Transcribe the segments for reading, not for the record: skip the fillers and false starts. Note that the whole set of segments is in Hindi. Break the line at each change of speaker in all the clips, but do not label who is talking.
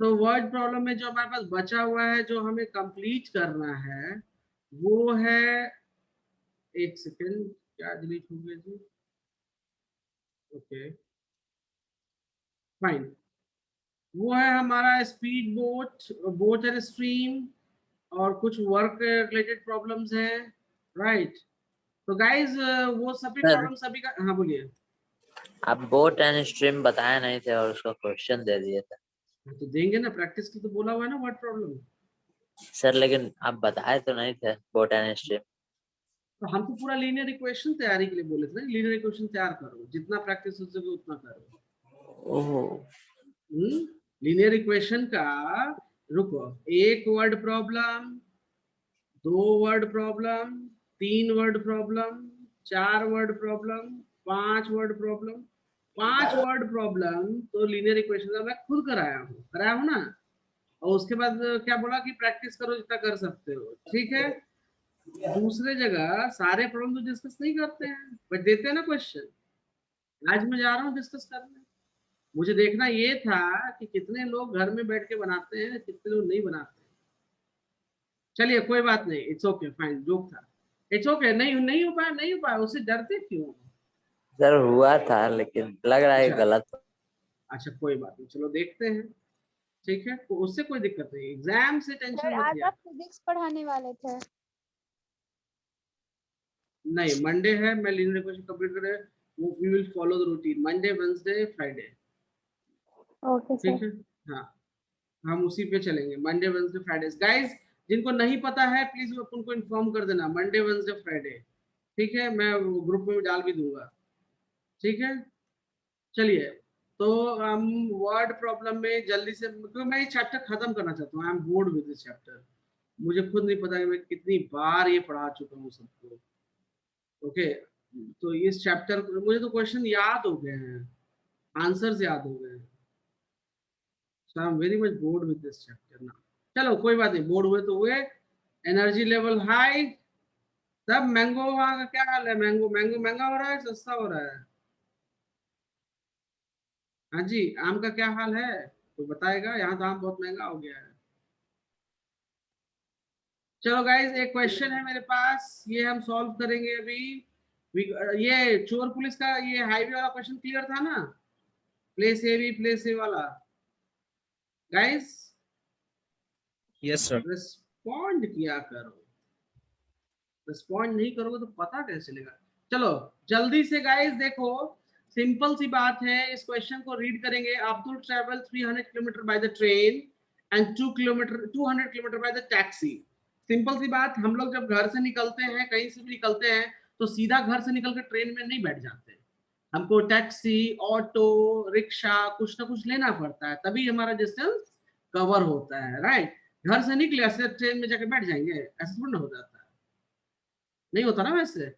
तो वर्ड प्रॉब्लम में जो हमारे पास बचा हुआ है, जो हमें कंप्लीट करना है, वो है, एक सेकेंड, क्या डिलीट हो गया जी? ओके फाइन, वो है हमारा speed boat, boat and stream, और कुछ वर्क रिलेटेड प्रॉब्लम्स हैं, राइट? तो गाइज वो सभी
सर
प्रॉब्लम सभी का, हाँ बोलिए।
आप बोट एंड स्ट्रीम बताए नहीं थे और उसका क्वेश्चन दे दिए थे।
तो देंगे ना, प्रैक्टिस की तो बोला हुआ है ना वर्ड प्रॉब्लम।
सर लेकिन आप बताए तो नहीं थे बोट एंड स्ट्रीम।
तो हम तो पूरा लीनियर इक्वेशन तैयारी के लिए बोले थे ना, लीनियर इक्वेशन तैयार करो, जितना प्रैक्टिस हो सके उतना करो।
ओहो।
लीनियर इक्वेशन का, रुको, एक वर्ड प्रॉब्लम, दो वर्ड प्रॉब्लम, तीन वर्ड प्रॉब्लम, चार वर्ड प्रॉब्लम, पांच वर्ड प्रॉब्लम, पांच वर्ड प्रॉब्लम तो लीनियर इक्वेशन का मैं खुद कराया हूँ ना। और उसके बाद क्या बोला कि प्रैक्टिस करो जितना कर सकते हो, ठीक है? दूसरे जगह सारे प्रॉब्लम तो डिस्कस नहीं करते हैं, बट देते हैं ना क्वेश्चन। आज मैं जा रहा हूँ डिस्कस करने। मुझे देखना ये था कि कितने लोग घर में बैठ के बनाते हैं, कितने लोग नहीं बनाते हैं। चलिए कोई बात नहीं, इट्स ओके, फाइन, जोक था, इट्स ओके। नहीं हो पाया, उससे डरते क्यों?
सर हुआ था लेकिन लग रहा है
अच्छा,
गलत।
अच्छा कोई बात नहीं, चलो देखते हैं, ठीक है? तो उससे कोई दिक्कत नहीं, एग्जाम से टेंशन
सर
मत
आज
लिया।
आप फिजिक्स पढ़ाने वाले थे।
नहीं, मंडे है, मैं लीनियर इक्वेशन कंप्लीट करे, वो we will follow the routine, Monday Wednesday Friday,
okay
ठीक
सर।
है? हाँ, हम उसी पे चलेंगे, मंडे वेडनेसडे फ्राइडे। गाइस, जिनको नहीं पता है प्लीज उनको इन्फॉर्म कर देना, मंडे वेडनेसडे फ्राइडे, ठीक है? मैं ग्रुप में डाल भी दूंगा, ठीक है? चलिए, तो हम वर्ड प्रॉब्लम में जल्दी से, क्योंकि मैं ये चैप्टर खत्म करना चाहता हूँ, I am board with this chapter. मुझे खुद नहीं पता कि मैं कितनी बार ये पढ़ा चुका हूँ सबको। ओके, तो इस चैप्टर, मुझे तो क्वेश्चन याद हो गए हैं, आंसर्स याद हो गए हैं, so I am very much bored with this chapter ना। चलो कोई बात नहीं, बोर्ड हुए तो हुए। Energy level high. तब मैंगो वहाँ का क्या हाल है? मैंगो मैंगो महंगा हो रहा है, सस्ता हो रहा है? हाँ जी, आम का क्या हाल है, कोई बताएगा? यहाँ तो आम बहुत महंगा हो गया है। चलो गाइज, एक क्वेश्चन है मेरे पास, ये हम सॉल्व करेंगे अभी। ये चोर पुलिस का ये हाईवे वाला क्वेश्चन क्लियर था ना? Place A B, place a वाला, गाइज
यस सर।
रिस्पॉन्ड किया करो, रिस्पॉन्ड नहीं करोगे तो पता कैसे चलेगा? चलो जल्दी से गाइज देखो, सिंपल सी बात है, इस क्वेश्चन को रीड करेंगे। Abdul travel 300 kilometre by the train and 200 kilometre by the taxi. Simple सी बात, हम लोग जब घर से निकलते हैं, कहीं से भी निकलते हैं, तो सीधा घर से निकल कर ट्रेन में नहीं बैठ जाते, हमको टैक्सी, ऑटो, रिक्शा, कुछ ना कुछ लेना पड़ता है, तभी हमारा डिस्टेंस कवर होता है, राइट? घर से निकले ऐसे ट्रेन में जाके बैठ जाएंगे, ऐसा थोड़ा ना हो जाता है, नहीं होता ना वैसे।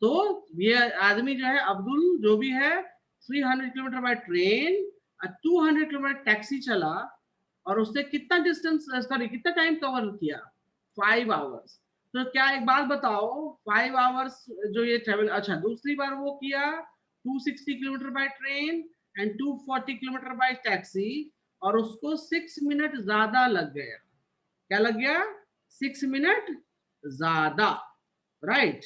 तो ये आदमी जो है, अब्दुल जो भी है, 300 kilometre by train, 200 kilometre taxi चला, और उसने कितना डिस्टेंस, सॉरी कितना टाइम कवर किया? 5 आवर्स। तो क्या एक बात बताओ, 5 आवर्स जो ये ट्रेवल, अच्छा दूसरी बार वो किया 260 kilometre by train and 240 kilometre bye taxi, और उसको 6 मिनट ज्यादा लग गया। क्या लग गया? 6 मिनट ज्यादा, राइट?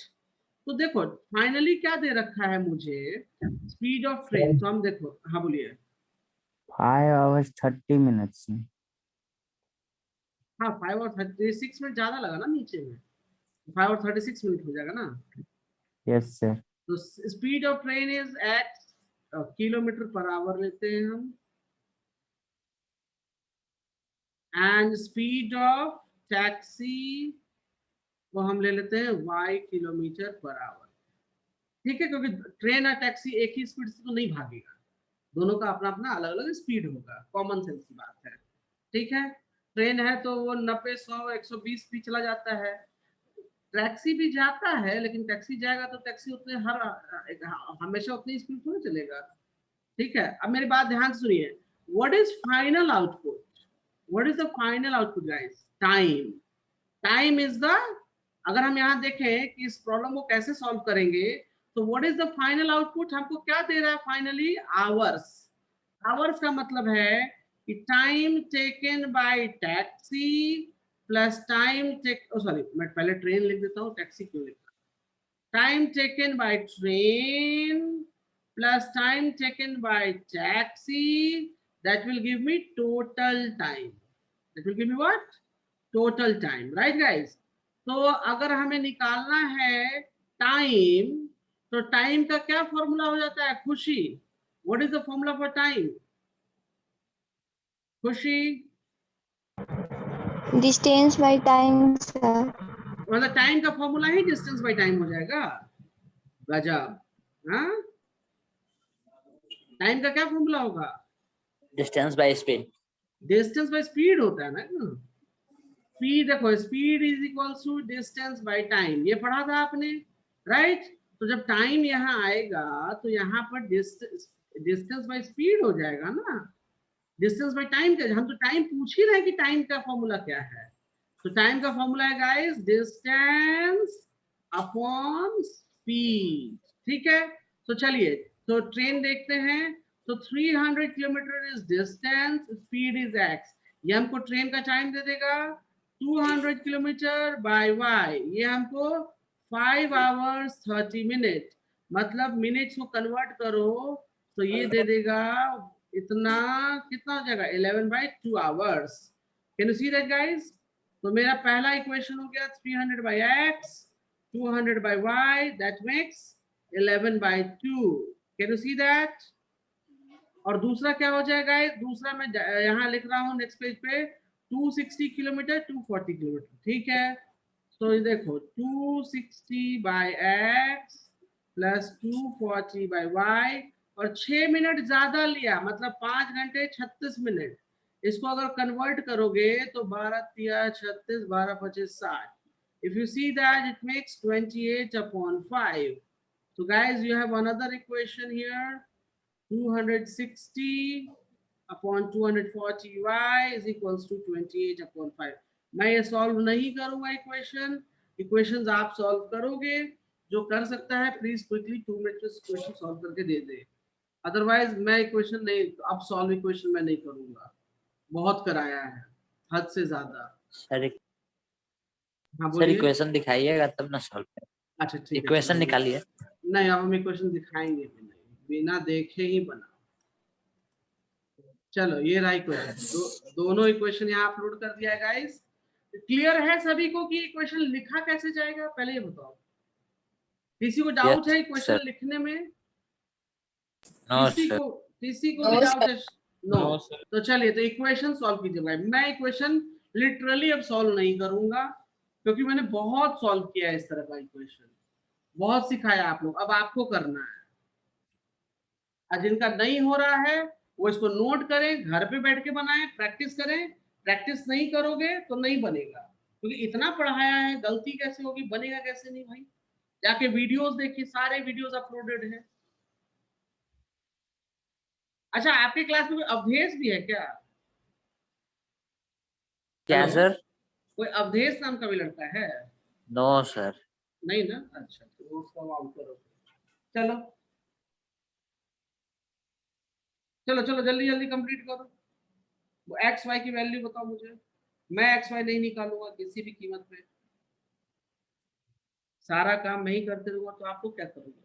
तो देखो फाइनली क्या दे रखा है मुझे, स्पीड ऑफ ट्रेन, तो हम देखो, हाँ बोलिए।
5 hours 30 minutes।
हाँ, 5 और 36 मिनट ज्यादा लगा ना नीचे में, 5 और 36 मिनट हो जाएगा ना।
Yes sir.
तो speed of train is at kilometre per hour लेते हैं हम, एंड स्पीड ऑफ टैक्सी को हम ले लेते हैं y किलोमीटर पर आवर, ठीक है? क्योंकि ट्रेन और टैक्सी एक ही स्पीड से तो नहीं भागेगा, दोनों का अपना अपना अलग अलग स्पीड होगा, कॉमन सेंस की बात है, ठीक है? ट्रेन है तो वो 90, 100, 120 भी चला जाता है, टैक्सी भी जाता है, लेकिन टैक्सी जाएगा तो टैक्सी उतने हमेशा उतनी स्पीड थोड़ी चलेगा, ठीक है? अब मेरी बात ध्यान से सुनिए, what is final output? What is the final output guys? Time. Time is the, अगर हम यहाँ देखें कि इस प्रॉब्लम को कैसे सॉल्व करेंगे, तो what is the final output, हमको क्या दे रहा है फाइनली? आवर्स। आवर्स का मतलब है कि time taken by taxi plus time take, sorry मैं पहले ट्रेन लिख देता हूँ, टैक्सी क्यों लिखा, time taken by train plus time taken by taxi, that will give me total time. That will give me what? Total time, right guys? तो अगर हमें निकालना है टाइम, तो टाइम का क्या फॉर्मूला हो जाता है खुशी? What is the formula for time? Khushi?
Distance by time sir.
मतलब टाइम का फॉर्मूला ही डिस्टेंस बाय टाइम हो जाएगा। गजब। हाँ, टाइम का क्या फॉर्मूला होगा?
Distance by speed.
Distance by speed होता है ना। स्पीड देखो, speed is equals to distance by time, ये पढ़ा था आपने, राइट? तो जब टाइम यहाँ आएगा तो यहाँ पर डिस्टेंस बाय स्पीड हो जाएगा ना। डिस्टेंस बाय टाइम का, हम तो टाइम पूछ ही रहे हैं कि टाइम का फॉर्मूला क्या है। तो टाइम का फॉर्मूला है गाइस डिस्टेंस अपॉन स्पीड, ठीक है? तो चलिए, तो ट्रेन देखते हैं। तो 300 kilometre is distance, speed is x, ये हमको ट्रेन का टाइम दे देगा 200 किलोमीटर बाय वाई, ये हमको 5 आवर्स 30 मिनट, मतलब मिनट्स को कन्वर्ट करो तो ये दे देगा इतना, कितना हो जाएगा 11/2 hours. Can you see that guys? तो मेरा पहला इक्वेशन हो गया 300 by X 200 by Y, that makes 11/2। Can you see that? और दूसरा क्या हो जाएगा? दूसरा मैं यहाँ लिख रहा हूँ नेक्स्ट पेज पे 260 किलोमीटर 240 किलोमीटर, ठीक है? तो ये देखो 260 by X plus 240 by Y, और 6 मिनट ज्यादा लिया, मतलब 5 घंटे 36 मिनट। इसको अगर कन्वर्ट करोगे तो 12 तिया 36, 12 25 60, if you see that it makes 28/5. So guys, you have another equation here, 260 upon 240y is equals to 28/5। मैं ये सॉल्व नहीं करूंगा इक्वेशन, इक्वेशंस आप सॉल्व करोगे। जो कर सकता है प्लीज क्विकली 2 मिनट में इक्वेशन सॉल्व करके दे दे, अदरवाइज मैं इक्वेशन नहीं, अब सॉल्व इक्वेशन मैं नहीं करूंगा, बहुत कराया है हद से ज्यादा।
सर
हाँ
सर
बोलिए।
इक्वेशन दिखाइएगा तब ना सॉल्व करें।
अच्छा ठीक है,
इक्वेशन
चलो।
निकालिए।
नहीं, अब हम इक्वेशन दिखाएंगे भी नहीं, बिना देखे ही बना। चलो ये रहा इक्वेशन, दोनों इक्वेशन यहाँ अपलोड कर दिया है गाइस। क्लियर है सभी को कि इक्वेशन लिखा कैसे जाएगा? पहले ये बताओ, किसी को डाउट है
यस
इक्वेशन
सर।
लिखने में?
No sir.
किसी को भी डाउट है? नो। तो चलिए, तो इक्वेशन सॉल्व कीजिए भाई। मैं इक्वेशन लिटरली अब सॉल्व नहीं करूंगा, क्योंकि मैंने बहुत सॉल्व किया है इस तरह का इक्वेशन, बहुत सिखाया आप लोग, अब आपको करना है। और जिनका नहीं हो रहा है वो इसको नोट करें, घर पे बैठ के बनाएं, प्रैक्टिस करें। प्रैक्टिस नहीं करोगे तो नहीं बनेगा, क्योंकि इतना पढ़ाया है, गलती कैसे होगी, बनेगा कैसे नहीं भाई? जाके वीडियोस देखिए, सारे वीडियोस अपलोडेड हैं। अच्छा, आपके क्लास में कोई अवधेश भी है क्या?
क्या
हेलो,
सर?
कोई अवधेश नाम का भी लड़का है?
No sir.
नहीं ना? अच्छा, तो उसको आउट करो। चलो चलो चलो, जल्दी जल्दी कंप्लीट करो। वो एक्स वाई की वैल्यू बताओ मुझे, मैं एक्स वाई नहीं निकालूंगा किसी भी कीमत पे। सारा काम मैं ही करते रहूंगा तो आपको क्या करूंगा?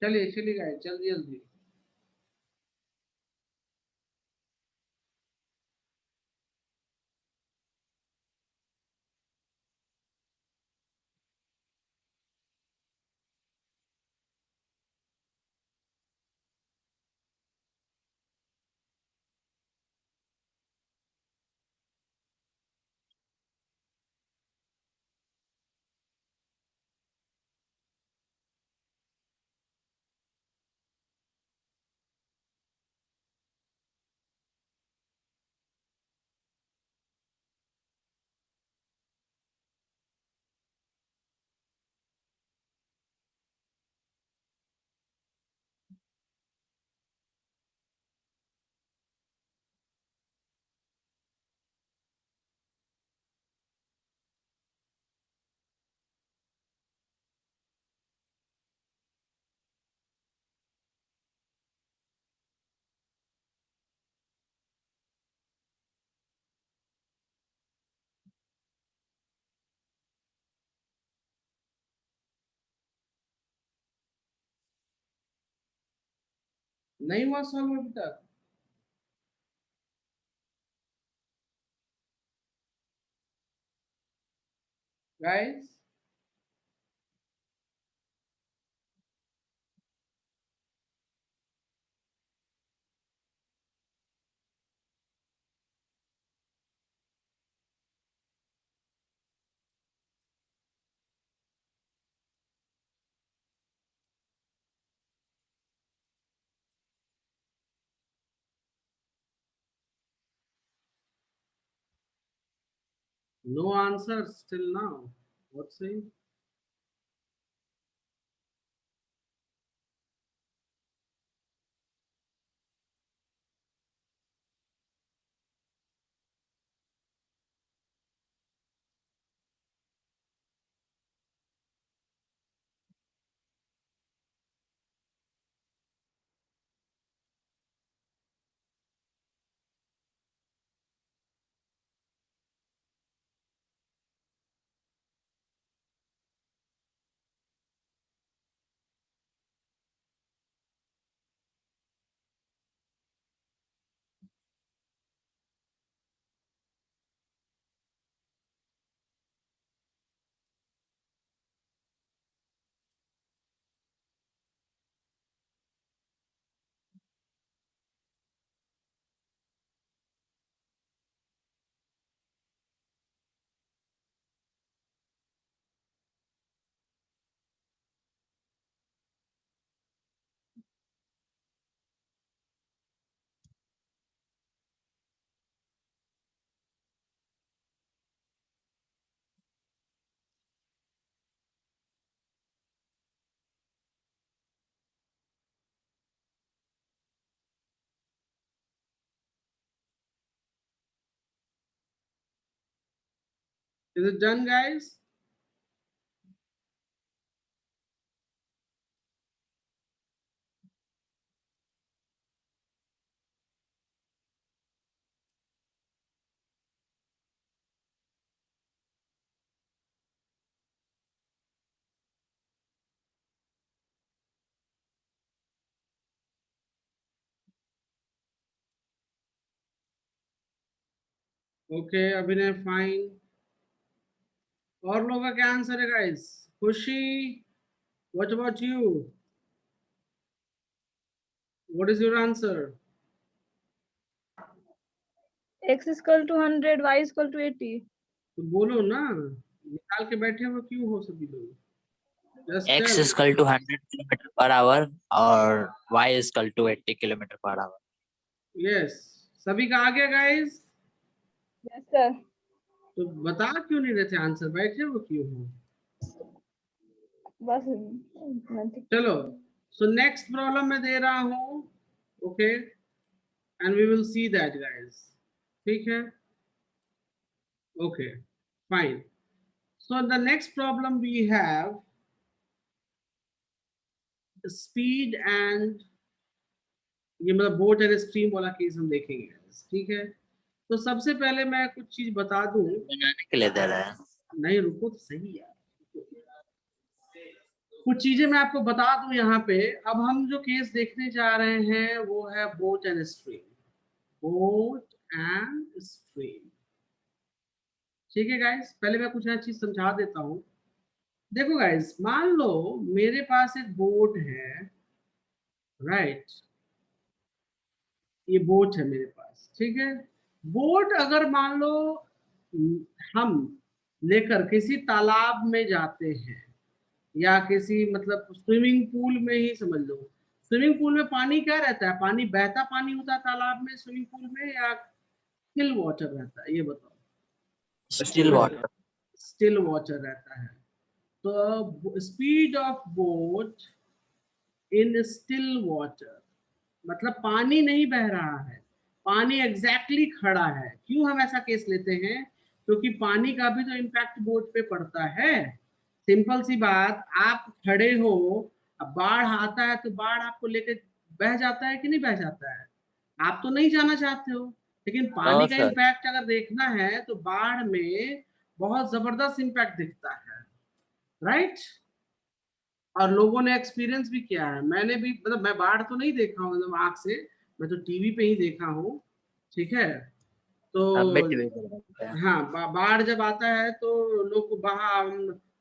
चलिए चलिए गाइस, जल्दी जल्दी। नहीं हुआ सॉल्व अभी तक? Guys no answers till now. What's it? Is it done, guys? Okay, Abhinay, fine. और लोगों का क्या आंसर है गाइस? खुशी, what about you? What is your answer?
X is equal to 100, Y is equal to 80.
तो बोलो ना, निकाल के बैठे हो क्यों हो सभी लोग? Just
X
tell.
is equal to 100 km/h और Y is equal to 80 km/h.
Yes. सभी का आ गया गाइस?
Yes, sir.
तो बता क्यों नहीं रहे थे आंसर? बैठे हो क्यों हो?
बस nothing.
चलो, so next problem मैं दे रहा हूँ, okay, and we will see that guys. ठीक है? Okay, fine. So the next problem we have speed and ये मतलब बोट एंड स्ट्रीम वाला केस हम देखेंगे, ठीक है? तो सबसे पहले मैं कुछ चीज बता दूं।
बनाने के लिए दे रहा है।
नहीं रुको तो सही यार, कुछ चीजें मैं आपको बता दूं यहाँ पे। अब हम जो केस देखने जा रहे हैं वो है boat and stream, boat and stream. ठीक है गाइस, पहले मैं कुछ चीज समझा देता हूँ। देखो गाइस, मान लो मेरे पास एक बोट है, राइट? ये बोट है मेरे पास, ठीक है? बोट अगर मान लो हम लेकर किसी तालाब में जाते हैं या किसी मतलब स्विमिंग पूल में ही समझ लो। स्विमिंग पूल में पानी क्या रहता है? पानी बहता पानी होता है तालाब में, स्विमिंग पूल में, या स्टिल वाटर रहता है? ये बताओ।
Still water.
स्टिल वाटर रहता है। तो speed of boat in still water मतलब पानी नहीं बह रहा है, पानी एग्जैक्टली खड़ा है। क्यों हम ऐसा केस लेते हैं? क्योंकि पानी का भी तो इम्पैक्ट बोट पे पड़ता है। सिंपल सी बात, आप खड़े हो, अब बाढ़ आता है तो बाढ़ आपको लेके बह जाता है कि नहीं बह जाता है? आप तो नहीं जाना चाहते हो, लेकिन पानी का
सर
इम्पैक्ट अगर देखना है तो बाढ़ में बहुत जबरदस्त इम्पैक्ट दिखता है, राइट? और लोगों ने एक्सपीरियंस भी किया है। मैंने भी, मतलब मैं बाढ़ तो नहीं देखा हूँ मतलब आँख से, मैं तो टीवी पे ही देखा हूँ, ठीक है। तो
हम भी टीवी पर देखते हैं।
हाँ, बाढ़ जब आता है तो लोग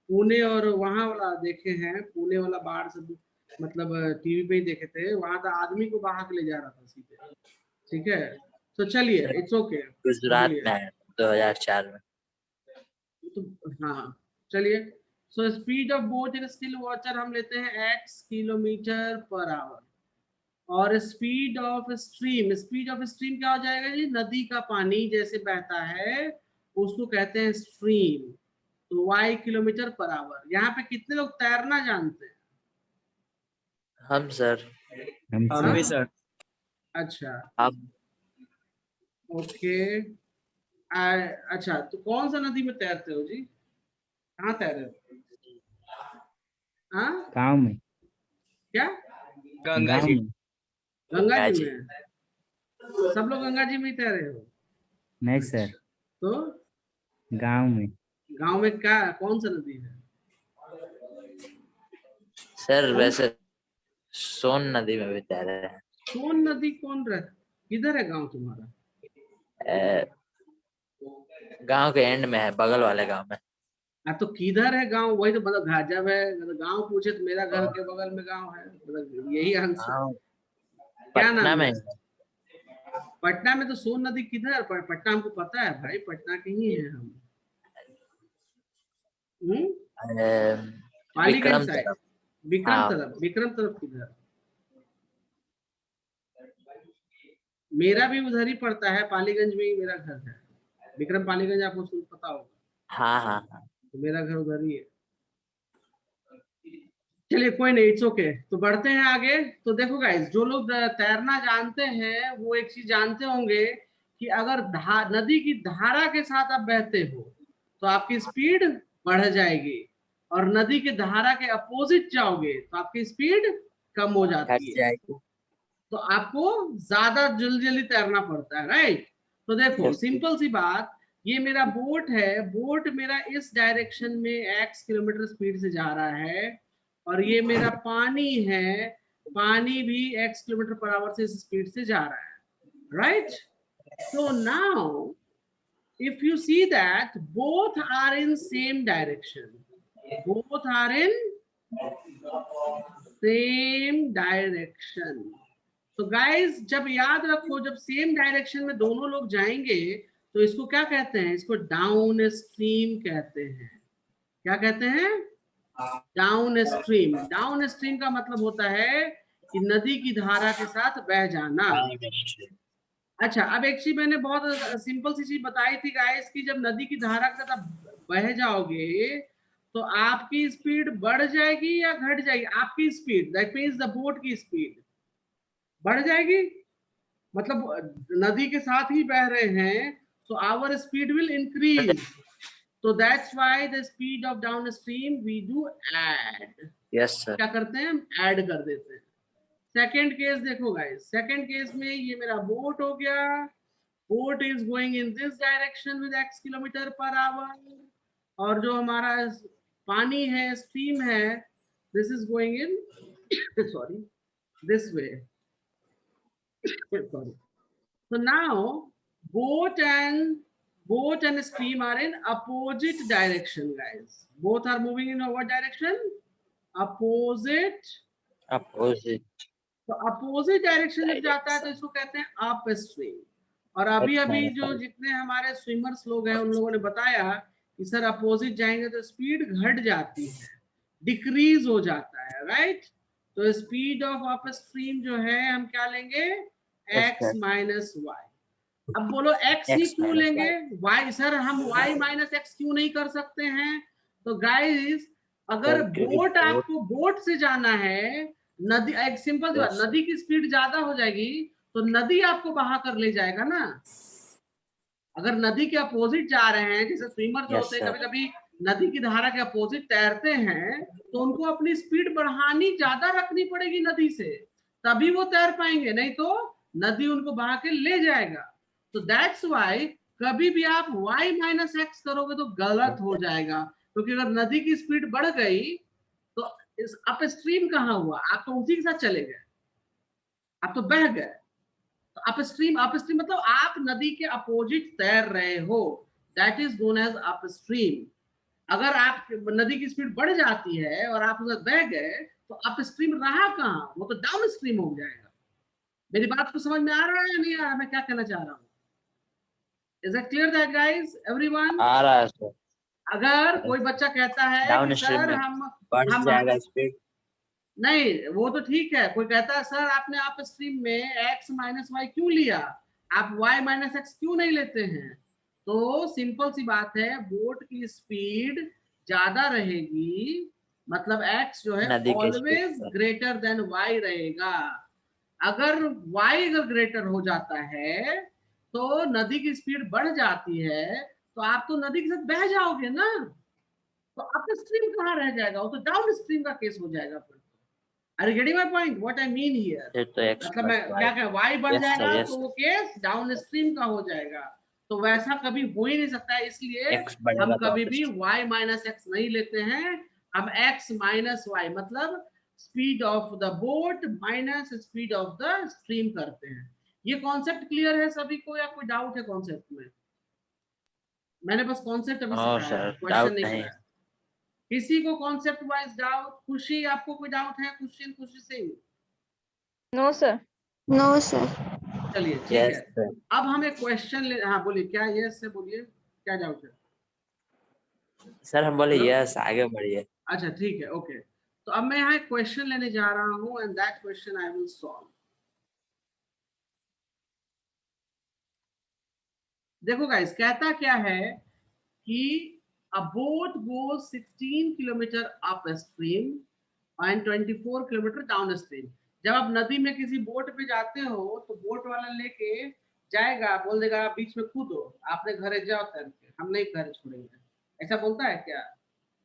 पुणे और वहां वाला देखे हैं, पुणे वाला बाढ़ सब मतलब टीवी पे ही देखे थे। वहां का आदमी को बहा के ले जा रहा था सीधे, ठीक है। तो चलिए, इट्स ओके,
गुजरात
बोलिए।
में है 2004 में।
तो हाँ, चलिए। So speed of boat in still water हम लेते हैं x किलोमीटर पर आवर। और स्पीड ऑफ स्ट्रीम क्या हो जाएगा जी? नदी का पानी जैसे बहता है उसको कहते हैं स्ट्रीम। तो y किलोमीटर पर आवर। यहाँ पे कितने लोग तैरना जानते हैं?
हम सर।
हम
हम भी
हाँ?
सर।
अच्छा,
हम
ओके। अच्छा, तो कौन सा नदी में तैरते हो जी? कहाँ तैर रहे हो? हाँ,
गाँव में।
क्या?
गंगा
गाँव
जी।
में।
गंगा जी
जी।
में? सब लोग गंगा जी में ही तैरे हो?
नहीं सर,
तो
गाँव में।
गांव में क्या, कौन सा नदी है?
सर
कौन?
वैसे सोन नदी में भी तैरे हैं।
सोन नदी कौन रह, किधर है गांव तुम्हारा?
गांव के एंड में है, बगल वाले गांव में।
तो किधर है गांव? वही तो मतलब जब है मतलब गांव पूछे तो मेरा घर के बगल में गांव है, मतलब यही आंसर।
हाँ,
क्या
पटना
नाम
में
है?
ही है।
पटना में? तो सोन नदी किधर? पटना हमको पता है भाई, पटना के ही है हम। पालीगंज
विक्रम
साइड?
तरफ। हाँ,
विक्रम तरफ किधर? मेरा भी उधर ही पड़ता है, पालीगंज में ही मेरा घर है। विक्रम पालीगंज आपको पता होगा,
हाँ, हाँ, हाँ।
तो मेरा घर उधर ही है। चलिए कोई नहीं, इट्स ओके। तो बढ़ते हैं आगे। तो देखो गाइस, जो लोग तैरना जानते हैं वो एक चीज जानते होंगे कि अगर नदी की धारा के साथ आप बहते हो तो आपकी स्पीड बढ़ जाएगी, और नदी के धारा के अपोजिट जाओगे तो आपकी स्पीड कम हो
घट
जाती है।
जाएगी।
तो आपको ज्यादा जल्दी जल्दी तैरना पड़ता है, राइट। तो देखो
यस।
सिंपल सी बात, ये मेरा बोट है, बोट मेरा इस डायरेक्शन में x किलोमीटर स्पीड से जा रहा है, और ये मेरा पानी है, पानी भी x किलोमीटर पर आवर से इस स्पीड से जा रहा है, right. So now if you see that both are in same direction, both are in same direction, तो गाइस जब याद रखो, जब सेम डायरेक्शन में दोनों लोग जाएंगे तो इसको क्या कहते हैं? इसको डाउन स्ट्रीम कहते हैं। क्या कहते हैं? Down stream. डाउन स्ट्रीम का मतलब होता है कि नदी की धारा के साथ बह जाना। अच्छा, अब एक चीज मैंने बहुत सिंपल सी चीज बताई थी गाइस कि जब नदी की धारा के साथ आप बह जाओगे तो आपकी स्पीड बढ़ जाएगी या घट जाएगी? आपकी speed, that means the boat की स्पीड बढ़ जाएगी, मतलब नदी के साथ ही बह रहे हैं, so our speed will increase, so that's why the speed of downstream we do add।
Yes sir.
क्या करते हैं? हम ऐड कर देते हैं। सेकेंड केस देखो गाइस, सेकेंड केस में ये मेरा बोट हो गया, boat is going in this direction with x kilometre per our, और जो हमारा पानी है, स्ट्रीम है, this is going in sorry this way, sorry। So now boat and stream are in opposite direction, guys. Both are moving in what direction? Opposite।
Opposite.
तो अपोजिट डायरेक्शन जब जाता है तो इसको कहते हैं अप स्ट्रीम। और अभी अभी जो जितने हमारे स्विमर्स लोग हैं उन लोगों ने बताया कि सर अपोजिट जाएंगे तो स्पीड घट जाती है, डिक्रीज हो जाता है, राइट। तो स्पीड ऑफ अप स्ट्रीम जो है हम क्या लेंगे? x minus Y. अब बोलो x ही क्यों लेंगे? y सर हम y माइनस x क्यों नहीं कर सकते हैं? तो गाइस अगर बोट, आपको बोट से जाना है, नदी, एक सिंपल सी बात, नदी की स्पीड ज्यादा हो जाएगी तो नदी आपको बहा कर ले जाएगा ना। अगर नदी के अपोजिट जा रहे हैं, जैसे स्विमर जो होते हैं कभी कभी नदी की धारा के अपोजिट तैरते हैं, तो उनको अपनी स्पीड बढ़ानी, ज्यादा रखनी पड़ेगी नदी से, तभी वो तैर पाएंगे, नहीं तो नदी उनको बहा के ले जाएगा। तो दैट्स वाई कभी भी आप y माइनस एक्स करोगे तो गलत हो जाएगा, क्योंकि अगर नदी की स्पीड बढ़ गई तो इस अप स्ट्रीम कहाँ हुआ? आप तो उसी के साथ चले गए, आप तो बह गए। तो अप स्ट्रीम मतलब आप नदी के अपोजिट तैर रहे हो, that is known as upstream. अगर आप नदी की स्पीड बढ़ जाती है और आप उधर बह गए तो अप स्ट्रीम रहा कहाँ, वो तो डाउन स्ट्रीम हो जाएगा। मेरी बात को समझ में आ रहा है या नहीं आ रहा मैं क्या कहना चाह रहा हूँ? Is it clear that guys everyone?
आ रहा है सर।
अगर कोई बच्चा कहता है
डाउन
कि
स्ट्रीम
सर
में
हम
बढ़ जाएगा स्पीड।
नहीं, वो तो ठीक है। कोई कहता है सर आपने अप स्ट्रीम में x माइनस वाई क्यों लिया, आप y माइनस एक्स क्यों नहीं लेते हैं? तो सिंपल सी बात है, बोट की स्पीड ज्यादा रहेगी, मतलब x जो है
नदी के स्पीड
ऑलवेज
पर।
ग्रेटर देन y रहेगा। अगर y अगर ग्रेटर हो जाता है तो नदी की स्पीड बढ़ जाती है, तो आप तो नदी के साथ बह जाओगे ना, तो अप स्ट्रीम कहाँ रह जाएगा, वो तो डाउन स्ट्रीम का केस हो जाएगा फिर। Are you getting my point? What I mean here?
फिर तो x
मतलब
प्लस
मैं
वाई।
क्या कह y बढ़
यस सर,
जाएगा
यस
तो वो
सर।
केस डाउन स्ट्रीम का हो जाएगा। तो वैसा कभी हो ही नहीं सकता है, इसलिए
x
हम
बढ़ेगा तो
कभी
अप
भी
स्ट्रीम।
y माइनस एक्स नहीं लेते हैं। हम x माइनस वाई मतलब speed of the boat minus speed of the stream करते हैं। ये कॉन्सेप्ट क्लियर है सभी को या कोई डाउट है कॉन्सेप्ट में? मैंने बस कॉन्सेप्ट अभी
हाँ
सिखाया है,
सर,
क्वेश्चन
डाउट
नहीं
नहीं।
कराया। किसी को कॉन्सेप्ट वाइज डाउट? खुशी, आपको कोई डाउट है? क्वेश्चन खुशी से
No, sir.
No, sir.
चलिए ठीक
यस
है।
सर।
अब हम एक क्वेश्चन ले, हाँ बोलिए, क्या यस से बोलिए, क्या डाउट है?
सर हम बोले
हेलो,
यस, आगे बढ़िए।
अच्छा ठीक है, ओके। तो अब मैं यहाँ एक क्वेश्चन लेने जा रहा हूँ and that question I will solve. देखो गाइस, कहता क्या है कि a boat goes 16 kilometre up stream and 24 kilometre down stream. जब आप नदी में किसी बोट पे जाते हो तो बोट वाला लेके जाएगा, बोल देगा आप बीच में कूदो, आपने घरे जाओ तैर के, हम नहीं घर छोड़ेंगे, ऐसा बोलता है क्या?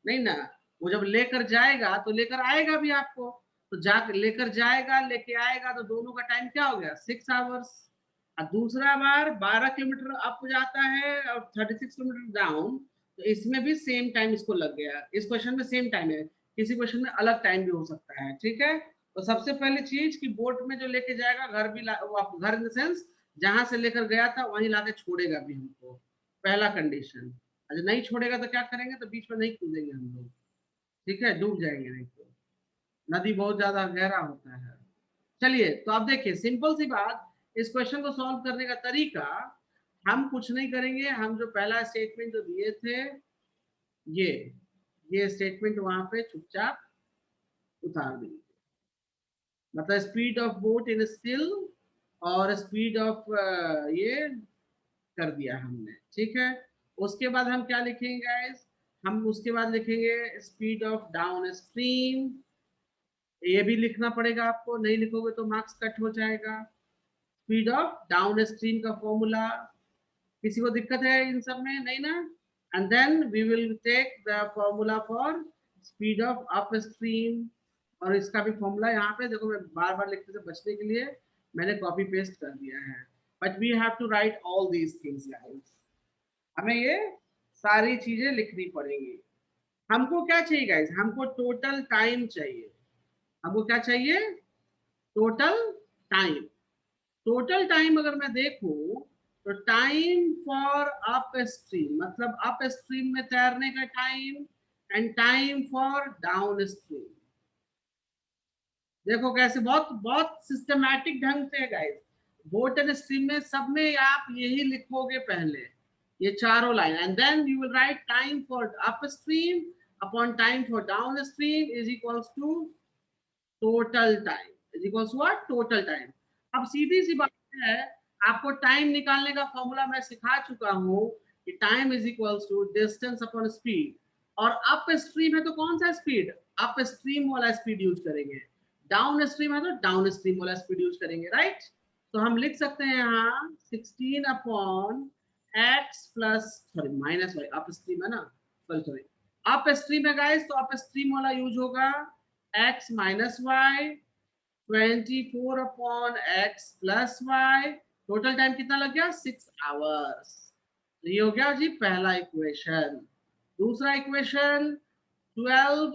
नहीं ना। वो जब लेकर जाएगा तो लेकर आएगा भी आपको, तो जाकर लेकर जाएगा लेके आएगा, तो दोनों का टाइम क्या हो गया? 6 आवर्स। और दूसरा बार 12 किलोमीटर अप जाता है और 36 किलोमीटर डाउन, तो इसमें भी सेम टाइम इसको लग गया। इस क्वेश्चन में सेम टाइम है, किसी क्वेश्चन में अलग टाइम भी हो सकता है, ठीक है। तो सबसे पहली चीज कि बोट में जो लेके जाएगा घर भी घर इन द सेंस जहां से लेकर गया था वहीं लाके छोड़ेगा भी हमको, पहला कंडीशन। अच्छा नहीं छोड़ेगा तो क्या करेंगे? तो बीच में नहीं कूदेंगे हम लोग, ठीक है, डूब जाएंगे नहीं तो, नदी बहुत ज्यादा गहरा होता है। चलिए तो आप देखिए, सिंपल सी बात, इस क्वेश्चन को सॉल्व करने का तरीका, हम कुछ नहीं करेंगे, हम जो पहला स्टेटमेंट जो दिए थे ये ये स्टेटमेंट वहां पे चुपचाप उतार देंगे। मतलब speed of boat in still और स्पीड ऑफ ये कर दिया हमने, ठीक है। उसके बाद हम क्या लिखेंगे गाइस? हम उसके बाद लिखेंगे स्पीड ऑफ डाउन स्ट्रीम। ये भी लिखना पड़ेगा आपको, नहीं लिखोगे तो मार्क्स कट हो जाएगा। स्पीड ऑफ डाउन स्ट्रीम का फॉर्मूला, किसी को दिक्कत है इन सब में? नहीं ना। And then we will take the formula for speed of up stream, और इसका भी फॉर्मूला यहाँ पे देखो, मैं बार बार लिखने से बचने के लिए मैंने कॉपी पेस्ट कर दिया है, but we have to write all these things guys. हमें ये सारी चीजें लिखनी पड़ेंगी। हमको क्या चाहिए गाइस? हमको टोटल टाइम चाहिए। हमको क्या चाहिए? Total time. टोटल टाइम अगर मैं देखूं तो टाइम फॉर अप स्ट्रीम मतलब अप स्ट्रीम में तैरने का time and time for down stream. देखो कैसे बहुत बहुत सिस्टमैटिक ढंग से है गाइस। बोट एंड स्ट्रीम में सब में आप यही लिखोगे पहले, ये चारों line, and then you will write time for up stream upon time for down stream is equals to total time, is equals to what? Total time. अब सीधी सी बात है, आपको टाइम निकालने का फॉर्मूला मैं सिखा चुका हूं कि time is equals to distance upon speed, और अप स्ट्रीम है तो कौन सा स्पीड? अप स्ट्रीम वाला स्पीड यूज करेंगे, डाउन स्ट्रीम है तो डाउन स्ट्रीम वाला स्पीड यूज करेंगे, राइट। तो हम लिख सकते हैं यहाँ 16 upon x plus sorry minus y, up stream है ना, सॉरी अप स्ट्रीम है गाइस, तो अप स्ट्रीम वाला यूज होगा x minus y, 24 upon x plus Y, total time कितना लग गया? 6 आवर्स। तो ये हो गया जी पहला इक्वेशन। दूसरा इक्वेशन 12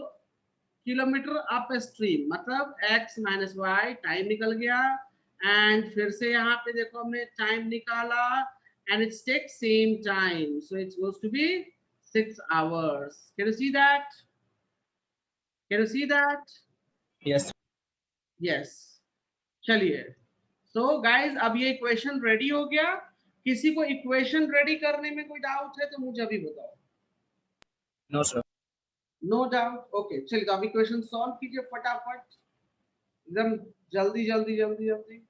किलोमीटर अप स्ट्रीम, मतलब x माइनस वाई, टाइम निकल गया, एंड फिर से यहाँ पे देखो हमने टाइम निकाला, and it's take same time, so it's goes to be 6 hours. Can you see that? Can you see that?
Yes.
Yes. चलिए, so guys अब ये इक्वेशन रेडी हो गया। किसी को इक्वेशन रेडी करने में कोई डाउट है तो मुझे अभी बताओ।
No, sir.
No doubt, okay. चलिए, तो अब इक्वेशन सॉल्व कीजिए फटाफट, एकदम जल्दी जल्दी जल्दी जल्दी।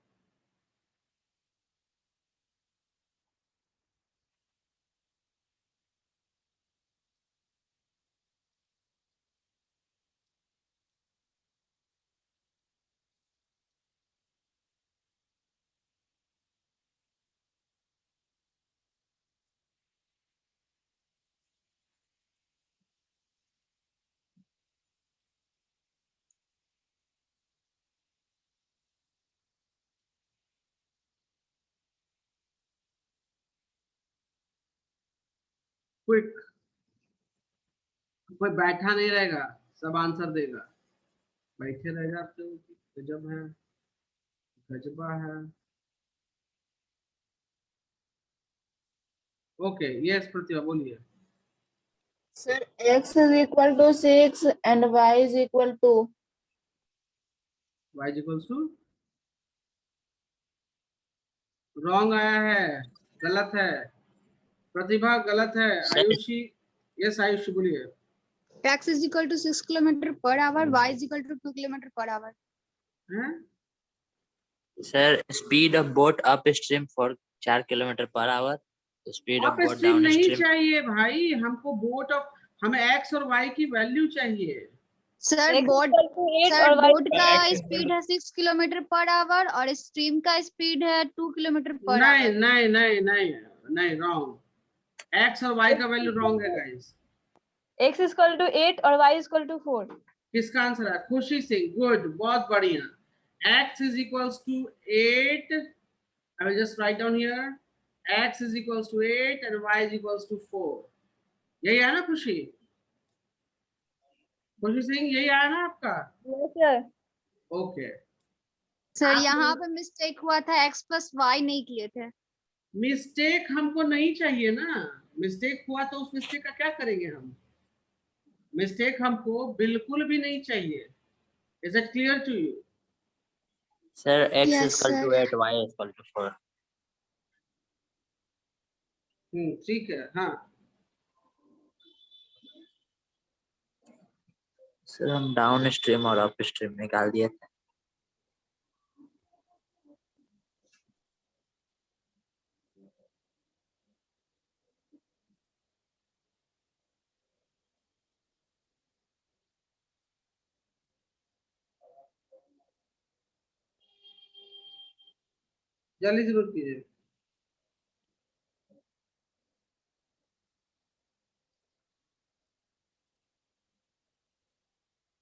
क्विक, कोई बैठा नहीं रहेगा, सब आंसर देगा। बैठे रह जाते हो, गजब है, गजबा है। ओके, यस प्रतिभा बोलिए।
Sir, x is equal to 6 and y is equal to
y equals to, wrong आया है, गलत है प्रतिभा, गलत है।
सर
आयुषी, यस आयुषी बोलिए।
X is equal to 6 kilometer per hour. Y is equal to 2 kilometer per hour.
हैं?
Sir speed of boat up stream for 4 kilometre per our, speed of
up
boat
stream
down
नहीं
स्ट्रीम।
चाहिए भाई, हमको बोट ऑफ, हमें x और y की वैल्यू चाहिए।
Sir,
X
boat
equal to 8
sir
और y
बोट का
X is
स्पीड है 6 किलोमीटर पर आवर और स्ट्रीम का स्पीड है 2 किलोमीटर पर
नहीं
आवर।
नहीं नहीं नहीं नहीं, रॉन्ग। x और y का वैल्यू रॉन्ग है guys.
x is equal to 8 और y is equal to 4।
किसका आंसर है? खुशी सिंह, गुड, बहुत बढ़िया। x is equals to 8, I will just write down here, x is equals to 8 and y is equals to 4। यही है ना खुशी? खुशी सिंह यही आया ना आपका?
Yes sir.
ओके।
सर
आप
यहाँ
लोग-
पे मिस्टेक हुआ था, x प्लस y नहीं किए थे।
मिस्टेक हमको नहीं चाहिए ना, मिस्टेक हुआ तो उस मिस्टेक का क्या करेंगे हम? मिस्टेक हमको बिल्कुल भी नहीं चाहिए। Is it clear to you?
Sir x
Yes,
is equal to
sir.
8, y is equal to 4।
ठीक है, हाँ।
सर हम डाउन स्ट्रीम और अप स्ट्रीम निकाल दिए थे।
जल्दी जरूर कीजिए।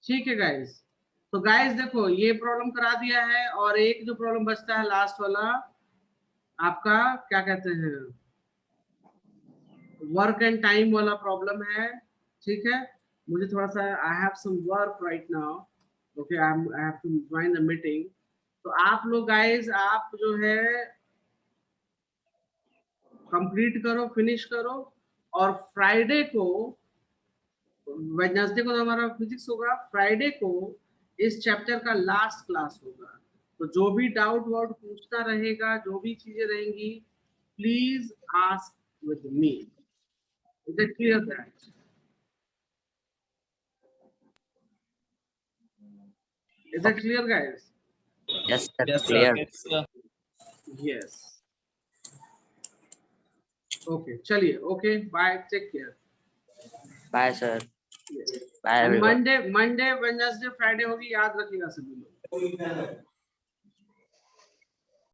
ठीक है गाइस, तो गाइस देखो ये प्रॉब्लम करा दिया है, और एक जो प्रॉब्लम बचता है लास्ट वाला, आपका क्या कहते हैं, वर्क एंड टाइम वाला प्रॉब्लम है। ठीक है, मुझे थोड़ा सा, I have some work right now, okay, I have to join the meeting. तो आप लोग गाइस, आप जो है कंप्लीट करो, फिनिश करो, और फ्राइडे को, वेडनेसडे को तो हमारा फिजिक्स होगा, फ्राइडे को इस चैप्टर का लास्ट क्लास होगा। तो जो भी डाउट वाउट पूछना रहेगा, जो भी चीजें रहेंगी, please ask with me. Is it clear that? Is it clear guys?
Yes sir,
Yes, sir.
Clear.
Yes, sir.
Yes, okay, चलिए, okay, bye, take care.
Bye sir, bye everyone.
Monday Wednesday Friday होगी, याद रखिएगा सभी लोग।